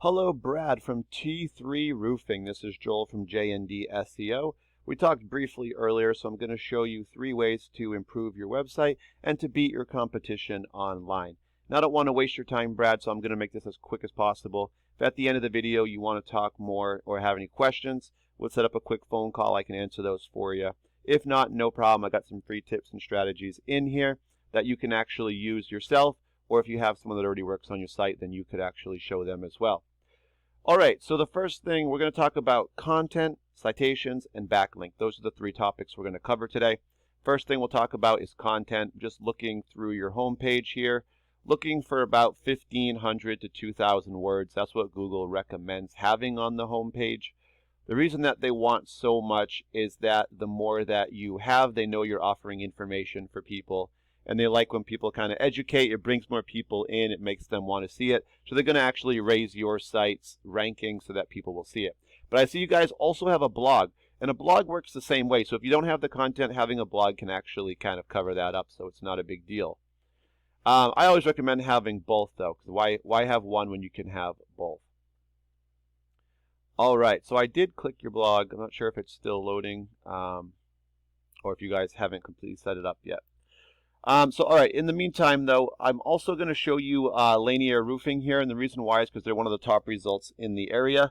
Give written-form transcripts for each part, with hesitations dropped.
Hello, Brad from T3 Roofing. This is Joel from JND SEO. We talked briefly earlier, so I'm going to show you 3 ways to improve your website and to beat your competition online. Now, I don't want to waste your time, Brad, so I'm going to make this as quick as possible. If at the end of the video you want to talk more or have any questions, we'll set up a quick phone call. I can answer those for you. If not, no problem. I got some free tips and strategies in here that you can actually use yourself, or if you have someone that already works on your site, then you could actually show them as well. All right, so the first thing we're going to talk about content, citations, and backlink. Those are the 3 topics we're going to cover today. First thing we'll talk about is content. Just looking through your home page here, looking for about 1,500 to 2,000 words. That's what Google recommends having on the home page. The reason that they want so much is that the more that you have, they know you're offering information for people. And they like when people kind of educate. It brings more people in. It makes them want to see it. So they're going to actually raise your site's ranking so that people will see it. But I see you guys also have a blog. And a blog works the same way. So if you don't have the content, having a blog can actually kind of cover that up. So it's not a big deal. I always recommend having both, though. Because why have one when you can have both? All right. So I did click your blog. I'm not sure if it's still loading or if you guys haven't completely set it up yet. All right, in the meantime, though, I'm also going to show you Lanier Roofing here, and the reason why is because they're one of the top results in the area.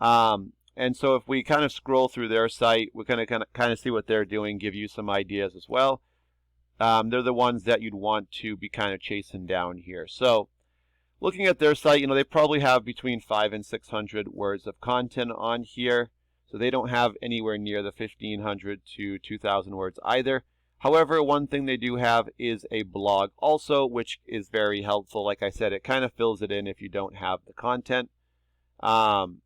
And so if we kind of scroll through their site, we kind of see what they're doing, give you some ideas as well. They're the ones that you'd want to be kind of chasing down here. So looking at their site, they probably have between 500 and 600 words of content on here. So they don't have anywhere near the 1,500 to 2,000 words either. However, one thing they do have is a blog also, which is very helpful. Like I said, it kind of fills it in if you don't have the content. And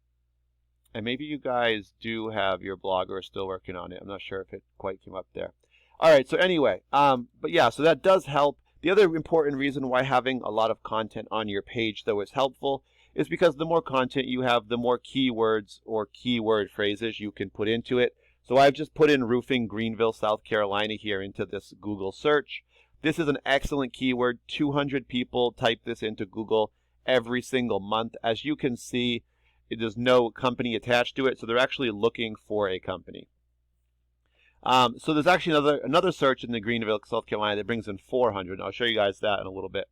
maybe you guys do have your blog or are still working on it. I'm not sure if it quite came up there. All right, so anyway, but yeah, so that does help. The other important reason why having a lot of content on your page, though, is helpful is because the more content you have, the more keywords or keyword phrases you can put into it. So I've just put in roofing Greenville, South Carolina here into this Google search. This is an excellent keyword. 200 people type this into Google every single month. As you can see, there's no company attached to it, so they're actually looking for a company. So there's actually another search in the Greenville, South Carolina that brings in 400. I'll show you guys that in a little bit.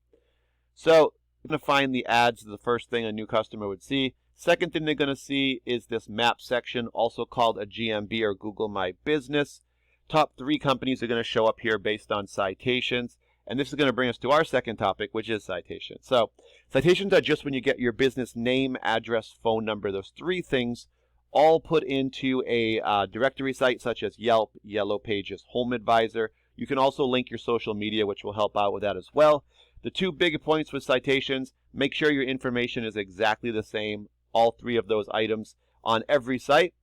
So you're going to find the ads, the first thing a new customer would see. Second thing they're going to see is this map section, also called a GMB or Google My Business. Top 3 companies are going to show up here based on citations. And this is going to bring us to our second topic, which is citations. So citations are just when you get your business name, address, phone number, those 3 things all put into a directory site such as Yelp, Yellow Pages, Home Advisor. You can also link your social media, which will help out with that as well. The 2 big points with citations: make sure your information is exactly the same, all 3 of those items on every site,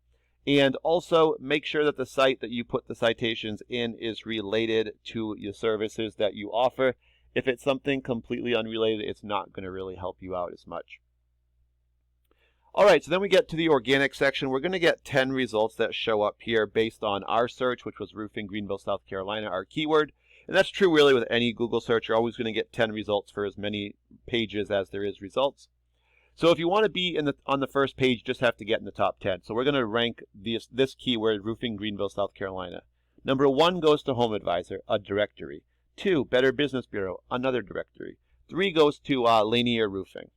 and also make sure that the site that you put the citations in is related to your services that you offer. If it's something completely unrelated, it's not going to really help you out as much. All right, so then we get to the organic section. We're going to get 10 results that show up here based on our search, which was roofing Greenville, South Carolina, our keyword. And that's true really with any Google search. You're always going to get 10 results for as many pages as there is results. So if you want to be on the first page, you just have to get in the top 10. So we're going to rank this keyword, roofing Greenville, South Carolina. Number 1 goes to Home Advisor, a directory. 2, Better Business Bureau, another directory. 3 goes to Lanier Roofing.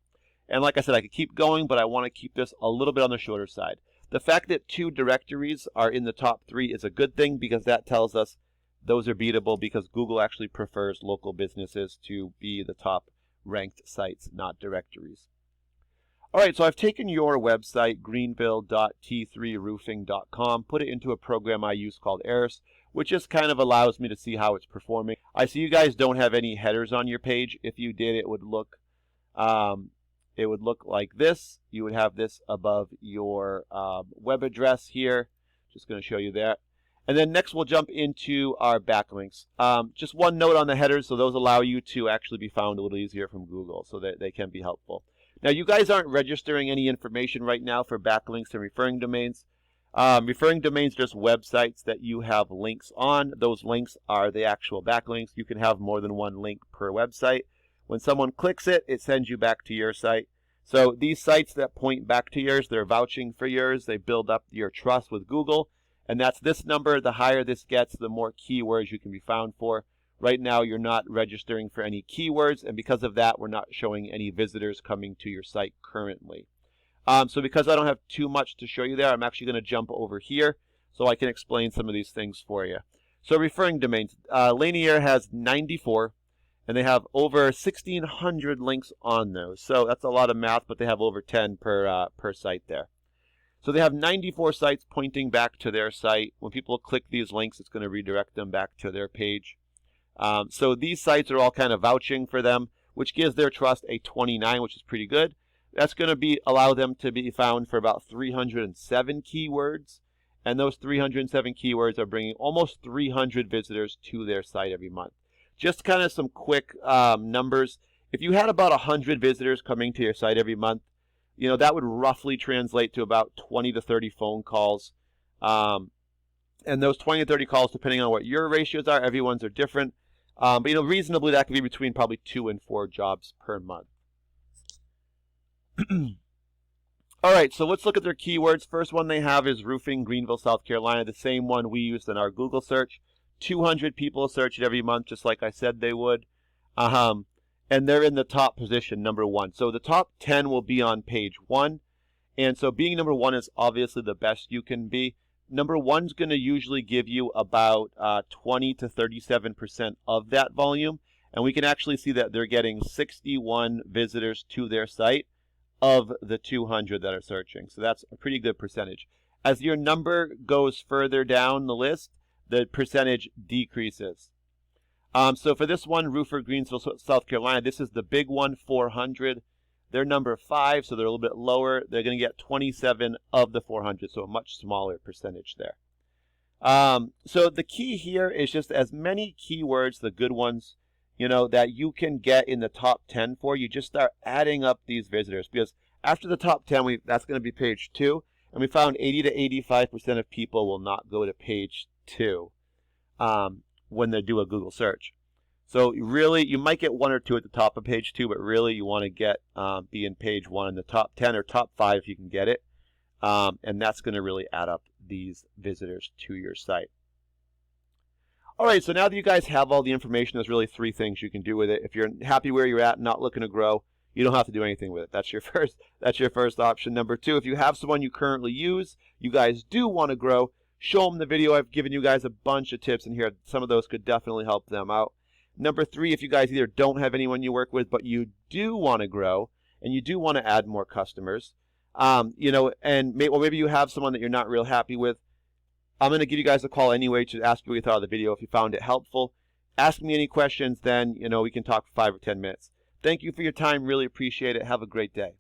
And like I said, I could keep going, but I want to keep this a little bit on the shorter side. The fact that 2 directories are in the top 3 is a good thing because that tells us those are beatable because Google actually prefers local businesses to be the top ranked sites, not directories. All right, so I've taken your website, greenville.t3roofing.com, put it into a program I use called Eris, which just kind of allows me to see how it's performing. I see you guys don't have any headers on your page. If you did, it would look like this. You would have this above your web address here. Just going to show you that. And then next we'll jump into our backlinks. Just one note on the headers, so those allow you to actually be found a little easier from Google, so that they can be helpful. Now, you guys aren't registering any information right now for backlinks and referring domains. Referring domains are just websites that you have links on. Those links are the actual backlinks. You can have more than one link per website. When someone clicks it, it sends you back to your site. So these sites that point back to yours, they're vouching for yours. They build up your trust with Google. And that's this number. The higher this gets, the more keywords you can be found for. Right now, you're not registering for any keywords. And because of that, we're not showing any visitors coming to your site currently. So because I don't have too much to show you there, I'm actually going to jump over here so I can explain some of these things for you. So referring domains, Lanier has 94. And they have over 1,600 links on those. So that's a lot of math, but they have over 10 per site there. So they have 94 sites pointing back to their site. When people click these links, it's going to redirect them back to their page. So these sites are all kind of vouching for them, which gives their trust a 29, which is pretty good. That's going to allow them to be found for about 307 keywords. And those 307 keywords are bringing almost 300 visitors to their site every month. Just kind of some quick numbers. If you had about 100 visitors coming to your site every month, that would roughly translate to about 20 to 30 phone calls. And those 20 to 30 calls, depending on what your ratios are, everyone's are different. But reasonably, that could be between probably 2 and 4 jobs per month. All right, so let's look at their keywords. First one they have is roofing, Greenville, South Carolina, the same one we used in our Google search. 200 people search it every month, just like I said they would. And they're in the top position, number 1. So the top 10 will be on page 1. And so being number 1 is obviously the best you can be. Number 1's going to usually give you about 20 to 37% of that volume. And we can actually see that they're getting 61 visitors to their site of the 200 that are searching. So that's a pretty good percentage. As your number goes further down the list, the percentage decreases. So for this one, Roofer, Greenville, South Carolina, this is the big one, 400. They're number 5, so they're a little bit lower. They're going to get 27 of the 400, so a much smaller percentage there. So the key here is just as many keywords, the good ones, that you can get in the top 10 for, you just start adding up these visitors. Because after the top 10, that's going to be page 2. And we found 80 to 85% of people will not go to page 2 when they do a Google search. So really, you might get 1 or 2 at the top of page 2, but really you want to get be in page 1 in the top 10 or top 5 if you can get it. And that's going to really add up these visitors to your site. All right, so now that you guys have all the information, there's really 3 things you can do with it. If you're happy where you're at, not looking to grow, you don't have to do anything with it. That's your first option. Number 2, if you have someone you currently use, you guys do want to grow, show them the video. I've given you guys a bunch of tips in here. Some of those could definitely help them out. Number 3, if you guys either don't have anyone you work with, but you do want to grow and you do want to add more customers, or maybe you have someone that you're not real happy with, I'm going to give you guys a call anyway to ask you what you thought of the video. If you found it helpful, ask me any questions, then we can talk for 5 or 10 minutes. Thank you for your time. Really appreciate it. Have a great day.